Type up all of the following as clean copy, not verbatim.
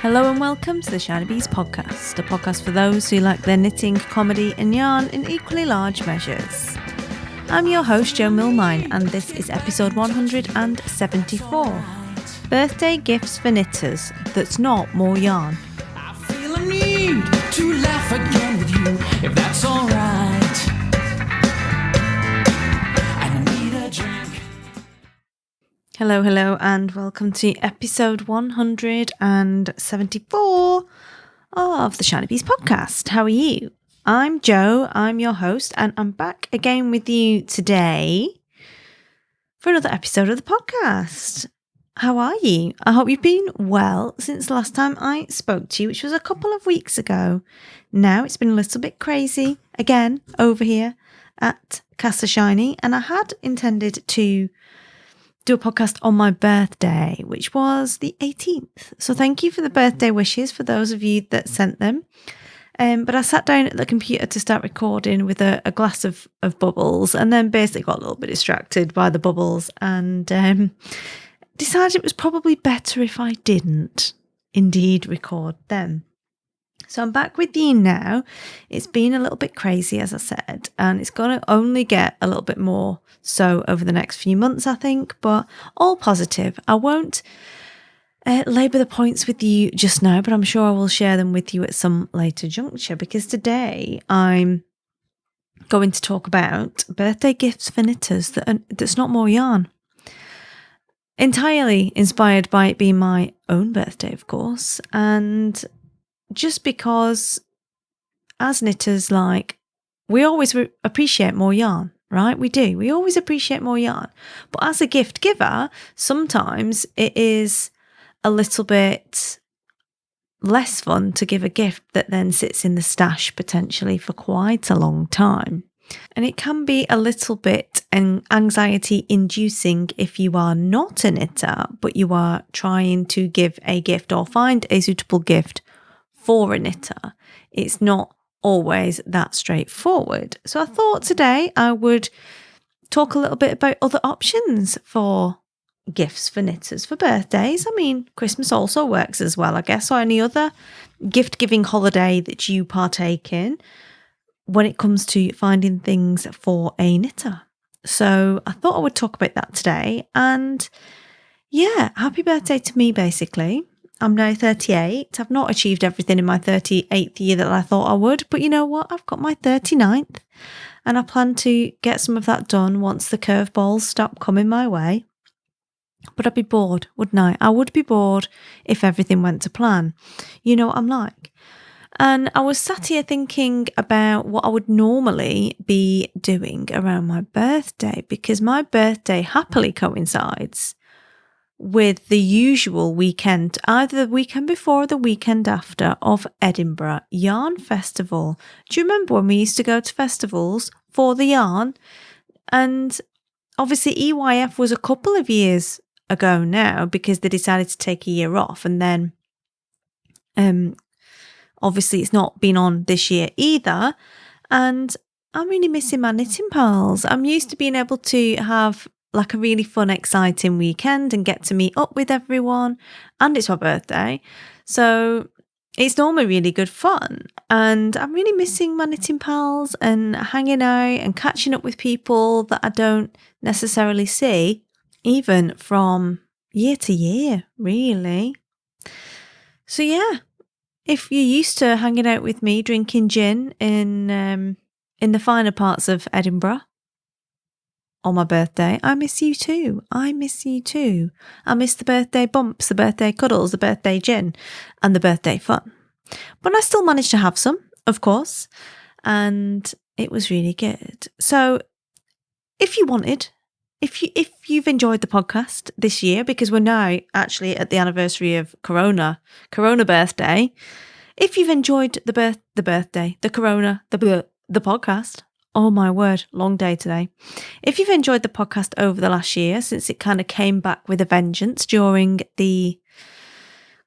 Hello and welcome to the Shiny Bees podcast, a podcast for those who like their knitting, comedy and yarn in equally large measures. I'm your host Jo Milmine and this is episode 174, Birthday Gifts for Knitters That's Not More Yarn. I feel a need to laugh again with you, if that's alright. I need a drink. Hello and welcome to episode 174 of the Shiny Bees podcast. How are you? I'm Jo, I'm your host, and I'm back again with you today for another episode of the podcast. How are you? I hope you've been well since the last time I spoke to you, which was a couple of weeks ago. Now it's been a little bit crazy again over here at Casa Shiny, and I had intended to do a podcast on my birthday, which was the 18th. So thank you for the birthday wishes for those of you that sent them. But I sat down at the computer to start recording with a glass of bubbles, and then basically got a little bit distracted by the bubbles and decided it was probably better if I didn't indeed record them. So I'm back with you now. It's been a little bit crazy, as I said, and it's going to only get a little bit more so over the next few months, I think, but all positive. I won't labour the points with you just now, but I'm sure I will share them with you at some later juncture, because today I'm going to talk about birthday gifts for knitters that's not more yarn. Entirely inspired by it being my own birthday, of course, and just because as knitters, we always appreciate more yarn, right? We do. We always appreciate more yarn. But as a gift giver, sometimes it is a little bit less fun to give a gift that then sits in the stash potentially for quite a long time. And it can be a little bit anxiety inducing if you are not a knitter, but you are trying to give a gift or find a suitable gift for a knitter. It's not always that straightforward. So I thought today I would talk a little bit about other options for gifts for knitters for birthdays. I mean, Christmas also works as well, I guess, or any other gift-giving holiday that you partake in when it comes to finding things for a knitter. So I thought I would talk about that today. And yeah, happy birthday to me, basically. I'm now 38. I've not achieved everything in my 38th year that I thought I would, but you know what? I've got my 39th and I plan to get some of that done once the curveballs stop coming my way. But I'd be bored, wouldn't I? I would be bored if everything went to plan. You know what I'm like. And I was sat here thinking about what I would normally be doing around my birthday, because my birthday happily coincides with the usual weekend, either the weekend before or the weekend after, of Edinburgh Yarn Festival. Do you remember when we used to go to festivals for the yarn? And obviously EYF was a couple of years ago now, because they decided to take a year off, and then obviously it's not been on this year either. And I'm really missing my knitting pals. I'm used to being able to have like a really fun, exciting weekend and get to meet up with everyone. And it's my birthday. So it's normally really good fun. And I'm really missing my knitting pals and hanging out and catching up with people that I don't necessarily see, even from year to year, really. So yeah, if you're used to hanging out with me, drinking gin in the finer parts of Edinburgh on my birthday, I miss you too. I miss you too. I miss the birthday bumps, the birthday cuddles, the birthday gin, and the birthday fun. But I still managed to have some, of course, and it was really good. So if you've enjoyed the podcast this year, because we're now actually at the anniversary of Corona birthday, if you've enjoyed the podcast, oh my word, long day today. If you've enjoyed the podcast over the last year, since it kind of came back with a vengeance during the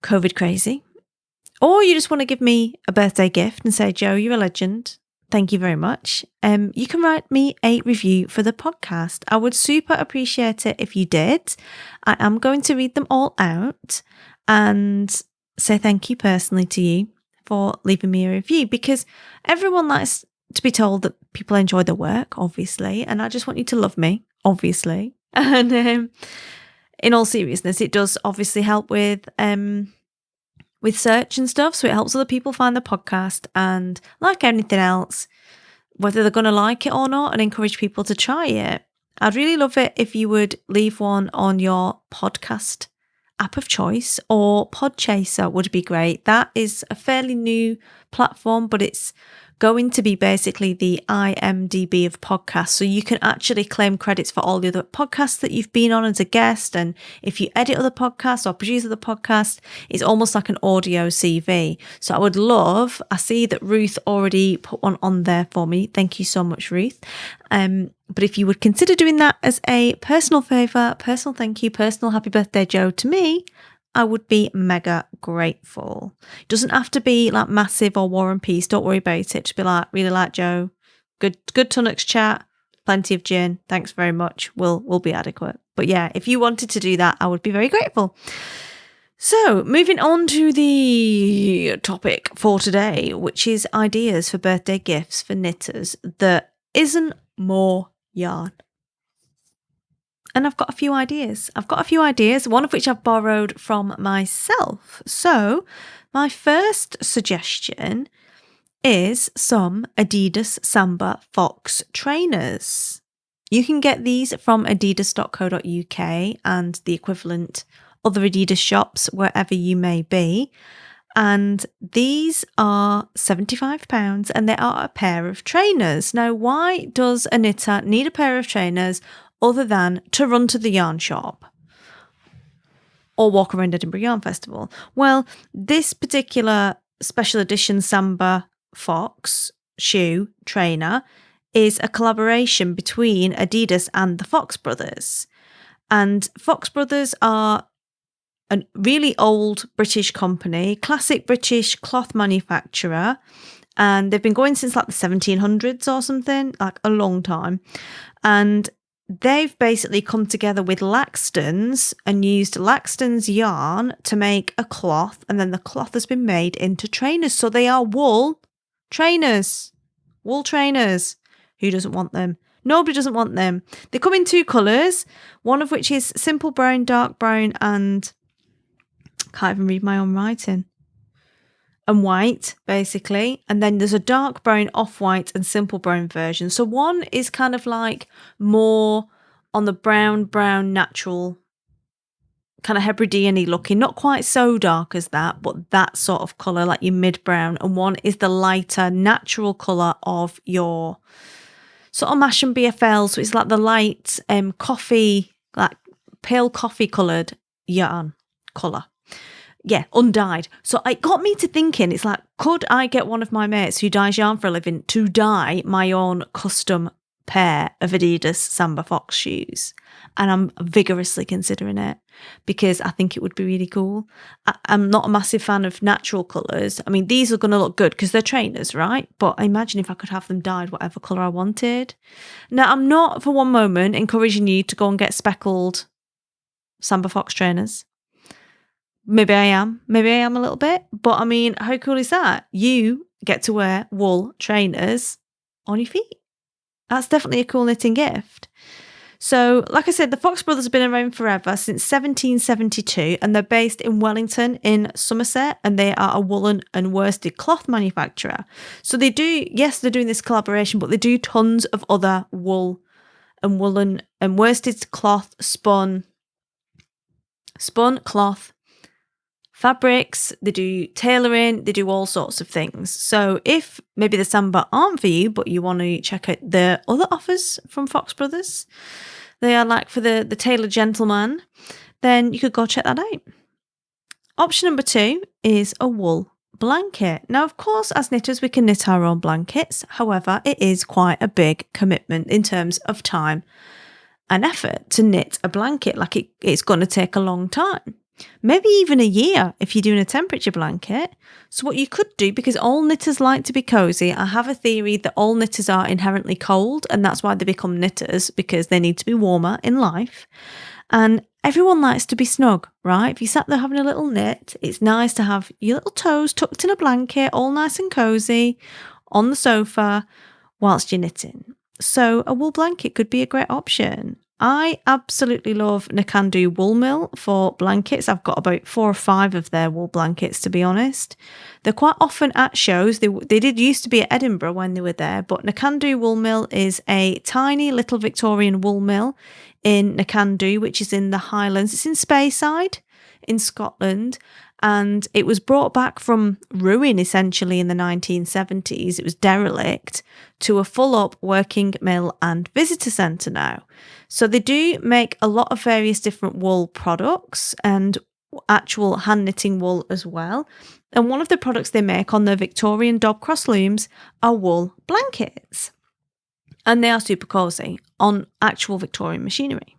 COVID crazy, or you just want to give me a birthday gift and say, Jo, you're a legend, thank you very much, you can write me a review for the podcast. I would super appreciate it if you did. I am going to read them all out, and say thank you personally to you for leaving me a review, because everyone likes to be told that people enjoy their work, obviously, and I just want you to love me, obviously. And in all seriousness, it does obviously help with search and stuff, so it helps other people find the podcast. And like anything else, whether they're going to like it or not, and encourage people to try it, I'd really love it if you would leave one on your podcast app of choice, or Podchaser would be great. That is a fairly new platform, but it's going to be basically the IMDb of podcasts. So you can actually claim credits for all the other podcasts that you've been on as a guest. And if you edit other podcasts or produce other podcasts, it's almost like an audio CV. So I would love, I see that Ruth already put one on there for me. Thank you so much, Ruth. But if you would consider doing that as a personal favour, personal thank you, personal happy birthday, Joe, to me, I would be mega grateful. It doesn't have to be like massive or War and Peace. Don't worry about it. Just be like, really like Joe. Good Tunnocks chat. Plenty of gin. Thanks very much. We'll be adequate. But yeah, if you wanted to do that, I would be very grateful. So moving on to the topic for today, which is ideas for birthday gifts for knitters that isn't more yarn. And I've got a few ideas. One of which I've borrowed from myself. So my first suggestion is some Adidas Samba Fox trainers. You can get these from adidas.co.uk and the equivalent other Adidas shops wherever you may be. And these are £75 and they are a pair of trainers. Now, why does a knitter need a pair of trainers other than to run to the yarn shop or walk around Edinburgh Yarn Festival? Well, this particular special edition Samba Fox shoe trainer is a collaboration between Adidas and the Fox Brothers. And Fox Brothers are a really old British company, classic British cloth manufacturer. And they've been going since like the 1700s or something, like a long time. And they've basically come together with Laxton's and used Laxton's yarn to make a cloth. And then the cloth has been made into trainers. So they are wool trainers. Wool trainers. Who doesn't want them? Nobody doesn't want them. They come in two colours, one of which is simple brown, dark brown, and can't even read my own writing. And white, basically. And then there's a dark brown, off-white, and simple brown version. So one is kind of like more on the brown, natural, kind of Hebridean-y looking. Not quite so dark as that, but that sort of colour, like your mid-brown. And one is the lighter, natural colour of your sort of Mash and BFL. So it's like the light coffee, like pale coffee coloured yarn colour. Yeah, undyed. So it got me to thinking, it's like, could I get one of my mates who dyes yarn for a living to dye my own custom pair of Adidas Samba Fox shoes? And I'm vigorously considering it because I think it would be really cool. I'm not a massive fan of natural colours. I mean, these are going to look good because they're trainers, right? But I imagine if I could have them dyed whatever colour I wanted. Now, I'm not for one moment encouraging you to go and get speckled Samba Fox trainers. Maybe I am a little bit, but I mean, how cool is that? You get to wear wool trainers on your feet. That's definitely a cool knitting gift. So, like I said, the Fox Brothers have been around forever, since 1772, and they're based in Wellington in Somerset, and they are a woolen and worsted cloth manufacturer. So they're doing this collaboration, but they do tons of other wool and woolen and worsted cloth, spun cloth, fabrics, they do tailoring, they do all sorts of things. So if maybe the Samba aren't for you, but you want to check out the other offers from Fox Brothers, they are like for the tailored gentleman, then you could go check that out. Option number 2 is a wool blanket. Now, of course, as knitters, we can knit our own blankets. However, it is quite a big commitment in terms of time and effort to knit a blanket. Like it's going to take a long time. Maybe even a year if you're doing a temperature blanket. So what you could do, because all knitters like to be cozy, I have a theory that all knitters are inherently cold, and that's why they become knitters, because they need to be warmer in life. And everyone likes to be snug, right? If you sat there having a little knit, it's nice to have your little toes tucked in a blanket, all nice and cozy on the sofa whilst you're knitting. So a wool blanket could be a great option. I absolutely love Nakando Wool Mill for blankets. I've got about 4 or 5 of their wool blankets, to be honest. They're quite often at shows. They did used to be at Edinburgh when they were there, but Nakando Wool Mill is a tiny little Victorian wool mill in Nakando, which is in the Highlands. It's in Speyside in Scotland. And it was brought back from ruin, essentially, in the 1970s. It was derelict to a full-up working mill and visitor centre now. So they do make a lot of various different wool products and actual hand-knitting wool as well. And one of the products they make on their Victorian Dobcross looms are wool blankets. And they are super cosy on actual Victorian machinery.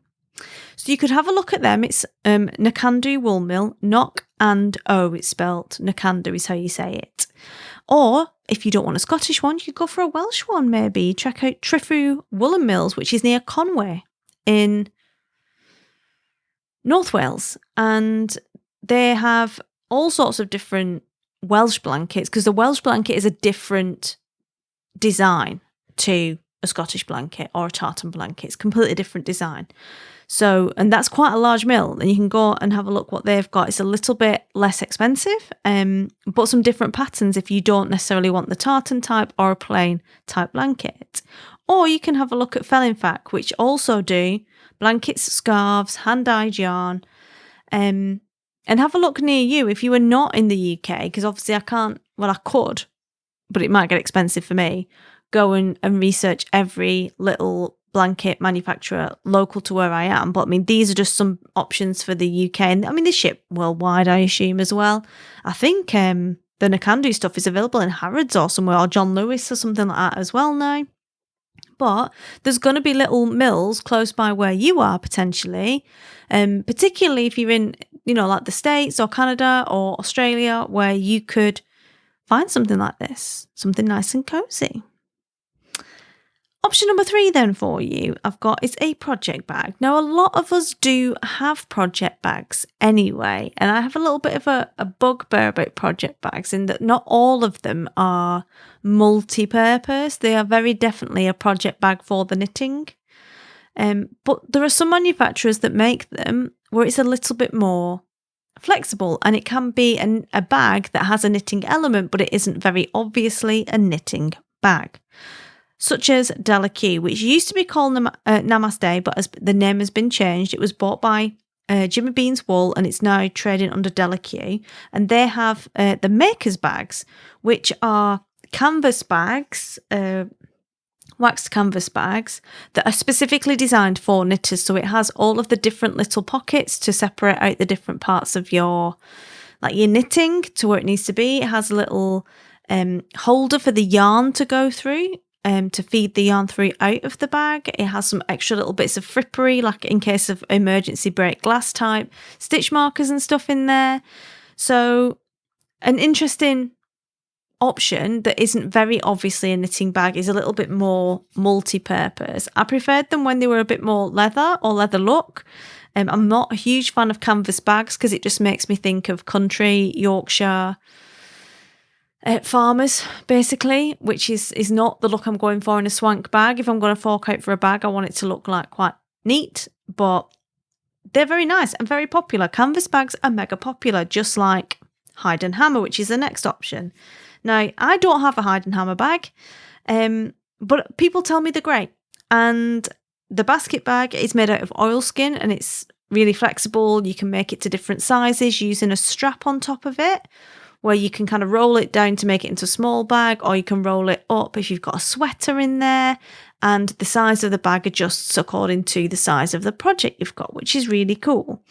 So you could have a look at them. It's Nakando Wool Mill, Knock and O, it's spelled. Nakando is how you say it. Or if you don't want a Scottish one, you could go for a Welsh one maybe. Check out Trifu Woolen Mills, which is near Conway in North Wales. And they have all sorts of different Welsh blankets, because the Welsh blanket is a different design to a Scottish blanket or a tartan blanket. It's completely different design. So, and that's quite a large mill, and you can go and have a look what they've got. It's a little bit less expensive, but some different patterns if you don't necessarily want the tartan type or a plain type blanket. Or you can have a look at Fellinfac, which also do blankets, scarves, hand-dyed yarn, and have a look near you if you are not in the UK, because obviously I could, but it might get expensive for me. Go and research every little blanket manufacturer local to where I am. But I mean, these are just some options for the UK. And I mean, they ship worldwide, I assume, as well. I think the Nakando stuff is available in Harrods or somewhere, or John Lewis or something like that as well now. But there's going to be little mills close by where you are potentially, particularly if you're in, like the States or Canada or Australia, where you could find something like this, something nice and cozy. Option number 3 then for you I've got is a project bag. Now, a lot of us do have project bags anyway, and I have a little bit of a bugbear about project bags in that not all of them are multi-purpose. They are very definitely a project bag for the knitting. But there are some manufacturers that make them where it's a little bit more flexible, and it can be a bag that has a knitting element, but it isn't very obviously a knitting bag. Such as Delaque, which used to be called Namaste, but the name has been changed. It was bought by Jimmy Beans Wool, and it's now trading under Delaque. And they have the Maker's bags, which are canvas bags, waxed canvas bags that are specifically designed for knitters. So it has all of the different little pockets to separate out the different parts of your knitting to where it needs to be. It has a little holder for the yarn to go through. To feed the yarn through out of the bag. It has some extra little bits of frippery, like in case of emergency break glass type stitch markers and stuff in there. So an interesting option that isn't very obviously a knitting bag is a little bit more multi-purpose. I preferred them when they were a bit more leather or leather look. I'm not a huge fan of canvas bags because it just makes me think of country, Yorkshire, farmers, basically, which is not the look I'm going for in a swank bag. If I'm going to fork out for a bag, I want it to look like quite neat, but they're very nice and very popular. Canvas bags are mega popular, just like Hide and Hammer, which is the next option. Now, I don't have a Hide and Hammer bag, but people tell me they're great. And the basket bag is made out of oilskin and it's really flexible. You can make it to different sizes using a strap on top of it, where you can kind of roll it down to make it into a small bag, or you can roll it up if you've got a sweater in there, and the size of the bag adjusts according to the size of the project you've got, which is really cool.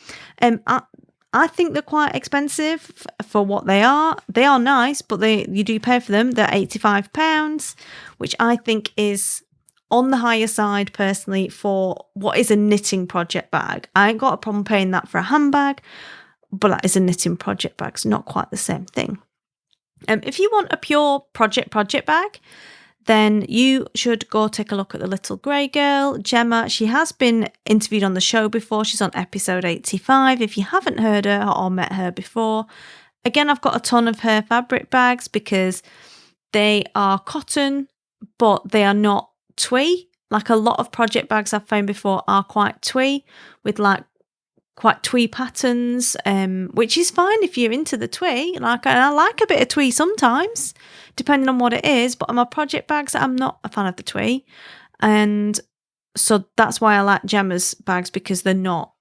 I think they're quite expensive for what they are. They are nice, but you do pay for them. They're £85, which I think is on the higher side personally for what is a knitting project bag. I ain't got a problem paying that for a handbag, but that is a knitting project bag. It's not quite the same thing. If you want a pure project bag, then you should go take a look at the little grey girl, Gemma. She has been interviewed on the show before. She's on episode 85. If you haven't heard her or met her before, again, I've got a ton of her fabric bags because they are cotton, but they are not twee. Like a lot of project bags I've found before are quite twee, with like quite twee patterns, which is fine if you're into the twee. Like, I like a bit of twee sometimes, depending on what it is. But on my project bags, I'm not a fan of the twee, and so that's why I like Gemma's bags, because they're not,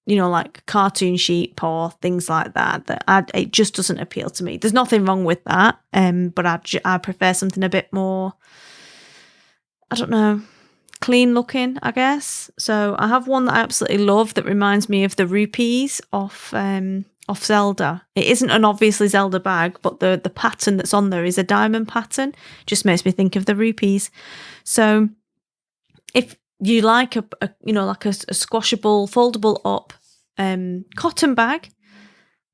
like cartoon sheep or things like that. It just doesn't appeal to me. There's nothing wrong with that, but I prefer something a bit more, I don't know, clean looking, I guess. So I have one that I absolutely love that reminds me of the rupees off Zelda. It isn't an obviously Zelda bag, but the pattern that's on there is a diamond pattern. Just makes me think of the rupees. So if you like a squashable, foldable up cotton bag,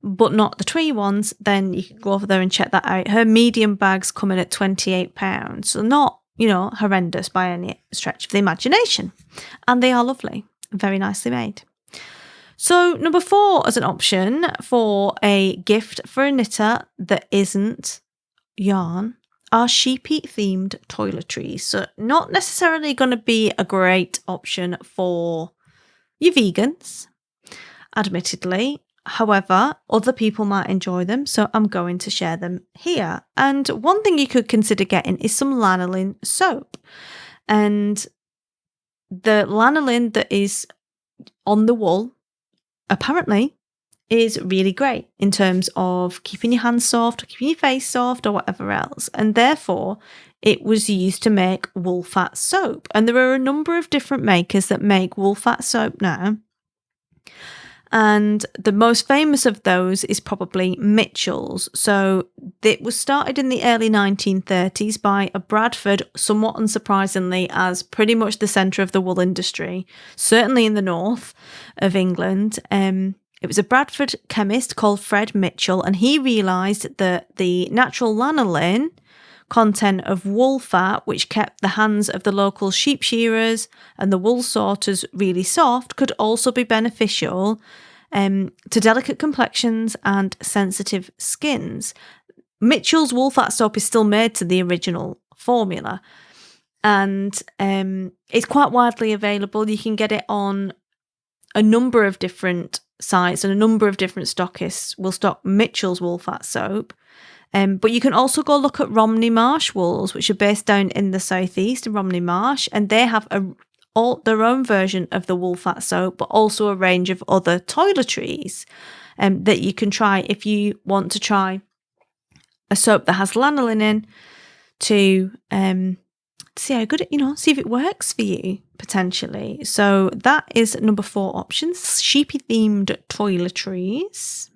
but not the twee ones, then you can go over there and check that out. Her medium bags come in at £28, so not, horrendous by any stretch of the imagination. And they are lovely, very nicely made. So number 4 as an option for a gift for a knitter that isn't yarn are sheepy themed toiletries. So not necessarily going to be a great option for your vegans, admittedly. However, other people might enjoy them, so I'm going to share them here. And one thing you could consider getting is some lanolin soap. And the lanolin that is on the wool, apparently, is really great in terms of keeping your hands soft, or keeping your face soft, or whatever else. And therefore, it was used to make wool fat soap. And there are a number of different makers that make wool fat soap now. And the most famous of those is probably Mitchell's. So it was started in the early 1930s by a Bradford, somewhat unsurprisingly, as pretty much the centre of the wool industry, certainly in the north of England. It was a Bradford chemist called Fred Mitchell, and he realised that the natural lanolin content of wool fat, which kept the hands of the local sheep shearers and the wool sorters really soft, could also be beneficial to delicate complexions and sensitive skins. Mitchell's wool fat soap is still made to the original formula, and it's quite widely available. You can get it on a number of different sites, and a number of different stockists will stock Mitchell's wool fat soap. But you can also go look at Romney Marsh wools, which are based down in the southeast in Romney Marsh, and they have their own version of the wool fat soap, but also a range of other toiletries that you can try if you want to try a soap that has lanolin in, to see how good see if it works for you potentially. So that is number 4 options: sheepy themed toiletries.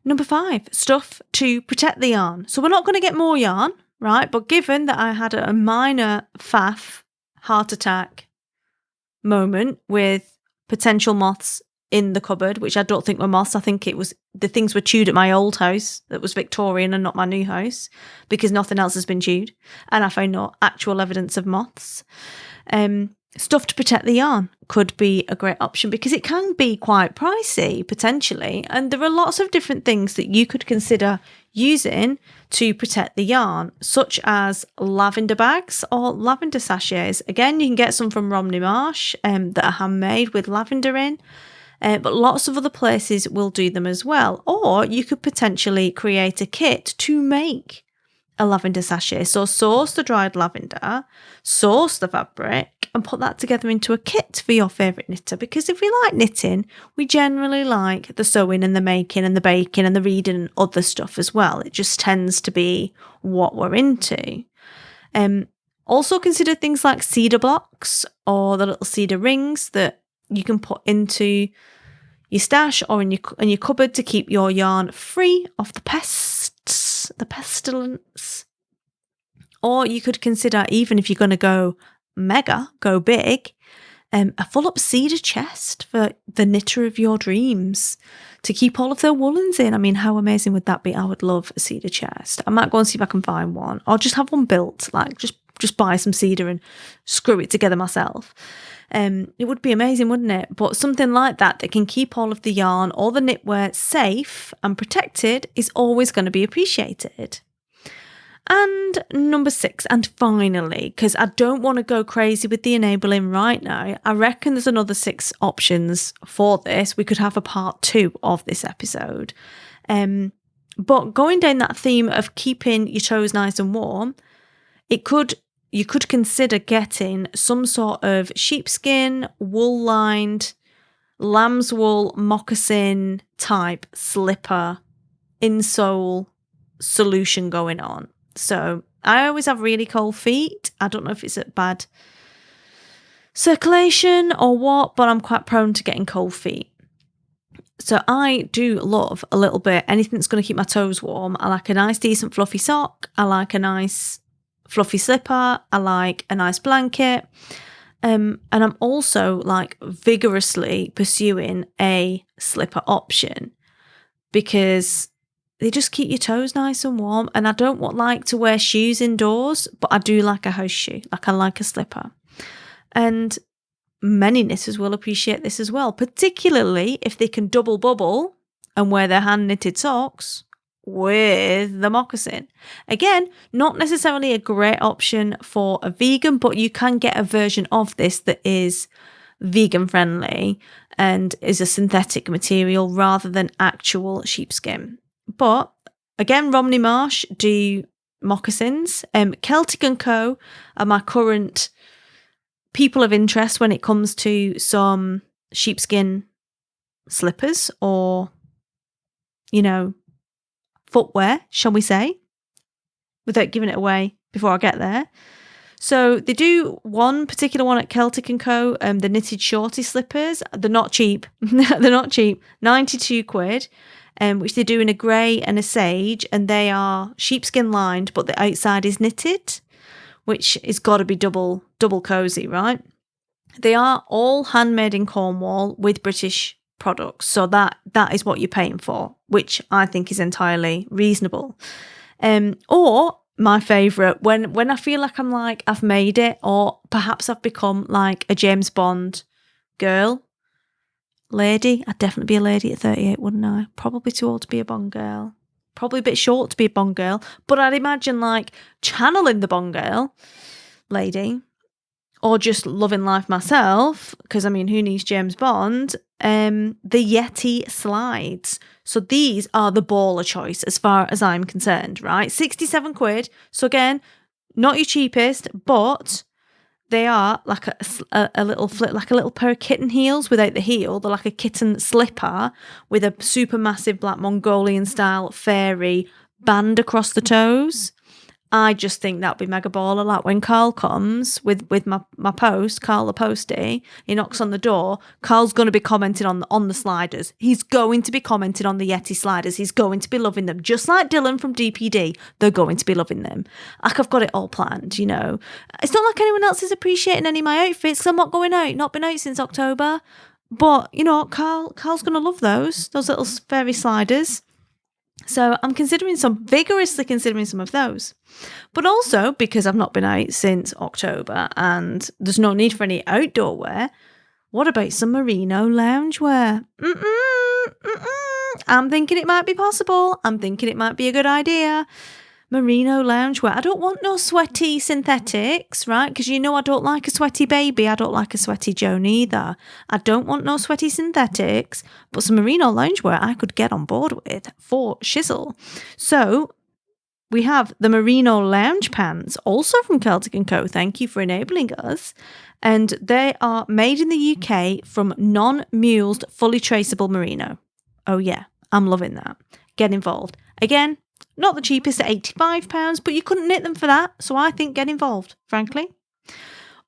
Number 5, stuff to protect the yarn. So we're not going to get more yarn, right? But given that I had a minor faff heart attack moment with potential moths in the cupboard, which I don't think were moths. I think it was the things were chewed at my old house that was Victorian and not my new house, because nothing else has been chewed. And I found no actual evidence of moths. Stuff to protect the yarn could be a great option because it can be quite pricey potentially, and there are lots of different things that you could consider using to protect the yarn, such as lavender bags or lavender sachets. Again, you can get some from Romney Marsh that are handmade with lavender in, but lots of other places will do them as well. Or you could potentially create a kit to make a lavender sachet. So source the dried lavender, source the fabric, and put that together into a kit for your favourite knitter. Because if we like knitting, we generally like the sewing and the making and the baking and the reading and other stuff as well. It just tends to be what we're into. Also consider things like cedar blocks or the little cedar rings that you can put into your stash or in your cupboard to keep your yarn free of the pests, the pestilence. Or you could consider, even if you're going to go big, a full-up cedar chest for the knitter of your dreams to keep all of their woolens in. I mean, how amazing would that be? I would love a cedar chest. I might go and see if I can find one, or just have one built, like just buy some cedar and screw it together myself. It would be amazing, wouldn't it? But something like that can keep all of the yarn or the knitwear safe and protected is always going to be appreciated. And number 6, and finally, because I don't want to go crazy with the enabling right now, I reckon there's another 6 options for this. We could have a part 2 of this episode. But going down that theme of keeping your toes nice and warm, you could consider getting some sort of sheepskin, wool-lined, lamb's wool moccasin type slipper insole solution going on. So I always have really cold feet. I don't know if it's at bad circulation or what, but I'm quite prone to getting cold feet. So I do love a little bit anything that's going to keep my toes warm. I like a nice, decent, fluffy sock. I like a nice, fluffy slipper. I like a nice blanket. And I'm also like vigorously pursuing a slipper option because they just keep your toes nice and warm. And I don't like to wear shoes indoors, but I do like a house shoe. Like I like a slipper. And many knitters will appreciate this as well, particularly if they can double bubble and wear their hand knitted socks with the moccasin. Again, not necessarily a great option for a vegan, but you can get a version of this that is vegan friendly and is a synthetic material rather than actual sheepskin. But again, Romney Marsh do moccasins. Celtic & Co. are my current people of interest when it comes to some sheepskin slippers or, footwear, shall we say, without giving it away before I get there. So they do one particular one at Celtic & Co., the knitted shorty slippers. They're not cheap. They're not cheap. 92 quid. Which they do in a grey and a sage, and they are sheepskin lined, but the outside is knitted, which has got to be double cozy, right? They are all handmade in Cornwall with British products, so that is what you're paying for, which I think is entirely reasonable. Or my favourite, when I feel like I'm like I've made it, or perhaps I've become like a James Bond girl. Lady, I'd definitely be a lady at 38, wouldn't I? Probably too old to be a Bond girl. Probably a bit short to be a Bond girl. But I'd imagine like channeling the Bond girl lady, or just loving life myself, because I mean, who needs James Bond? The Yeti slides. So these are the baller choice as far as I'm concerned, right? 67 quid. So again, not your cheapest, but they are like a little flip, like a little pair of kitten heels without the heel. They're like a kitten slipper with a super massive black Mongolian style fairy band across the toes. I just think that'd be mega baller. Like when Carl comes with my post, Carl the postie, he knocks on the door. Carl's going to be commenting on the sliders. He's going to be commenting on the Yeti sliders. He's going to be loving them. Just like Dylan from DPD, they're going to be loving them. Like I've got it all planned, It's not like anyone else is appreciating any of my outfits because I'm not going out. Not been out since October. But, Carl's going to love those little fairy sliders. So I'm vigorously considering some of those. But also, because I've not been out since October and there's no need for any outdoor wear, what about some merino loungewear? I'm thinking it might be possible. I'm thinking it might be a good idea. Merino loungewear. I don't want no sweaty synthetics, right? Because I don't like a sweaty baby. I don't like a sweaty Joan either. I don't want no sweaty synthetics, but some merino loungewear I could get on board with for shizzle. So we have the merino lounge pants, also from Celtic & Co. Thank you for enabling us. And they are made in the UK from non-mulesed, fully traceable merino. Oh yeah, I'm loving that. Get involved. Again, not the cheapest at £85, but you couldn't knit them for that, so I think get involved, frankly.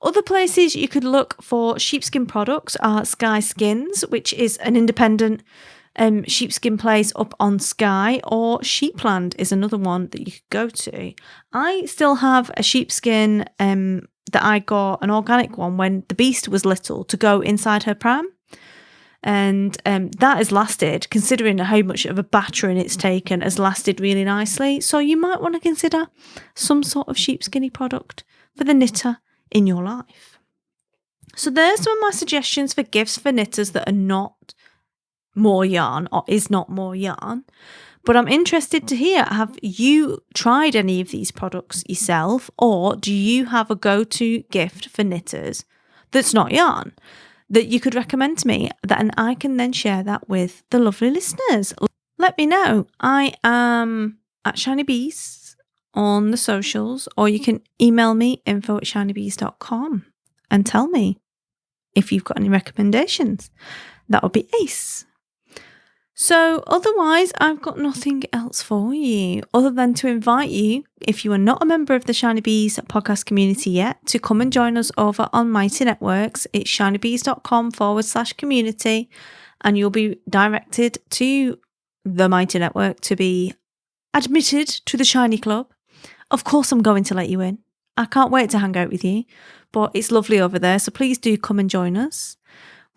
Other places you could look for sheepskin products are Skye Skins, which is an independent sheepskin place up on Skye, or Sheepland is another one that you could go to. I still have a sheepskin that that I got an organic one when the beast was little to go inside her pram. And that has lasted, considering how much of a battering it's taken, has lasted really nicely. So you might want to consider some sort of sheepskinny product for the knitter in your life. So there's some of my suggestions for gifts for knitters that are not more yarn or is not more yarn. But I'm interested to hear, have you tried any of these products yourself, or do you have a go-to gift for knitters that's not yarn that you could recommend to me, and I can then share that with the lovely listeners? Let me know. I am at Shiny Bees on the socials, or you can email me info@shinybees.com and tell me if you've got any recommendations. That would be ace. So otherwise, I've got nothing else for you other than to invite you, if you are not a member of the Shiny Bees podcast community yet, to come and join us over on Mighty Networks. It's shinybees.com/community, and you'll be directed to the Mighty Network to be admitted to the Shiny Club. Of course, I'm going to let you in. I can't wait to hang out with you, but it's lovely over there, so please do come and join us.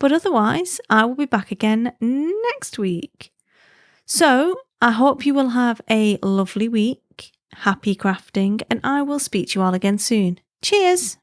But otherwise, I will be back again next week. So I hope you will have a lovely week. Happy crafting, and I will speak to you all again soon. Cheers!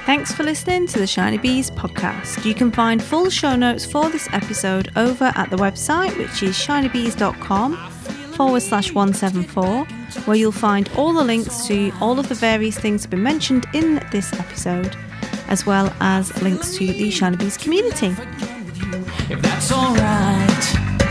Thanks for listening to the Shiny Bees podcast. You can find full show notes for this episode over at the website, which is shinybees.com/174, where you'll find all the links to all of the various things that have been mentioned in this episode, as well as links to the Shiny Bees community. If that's alright.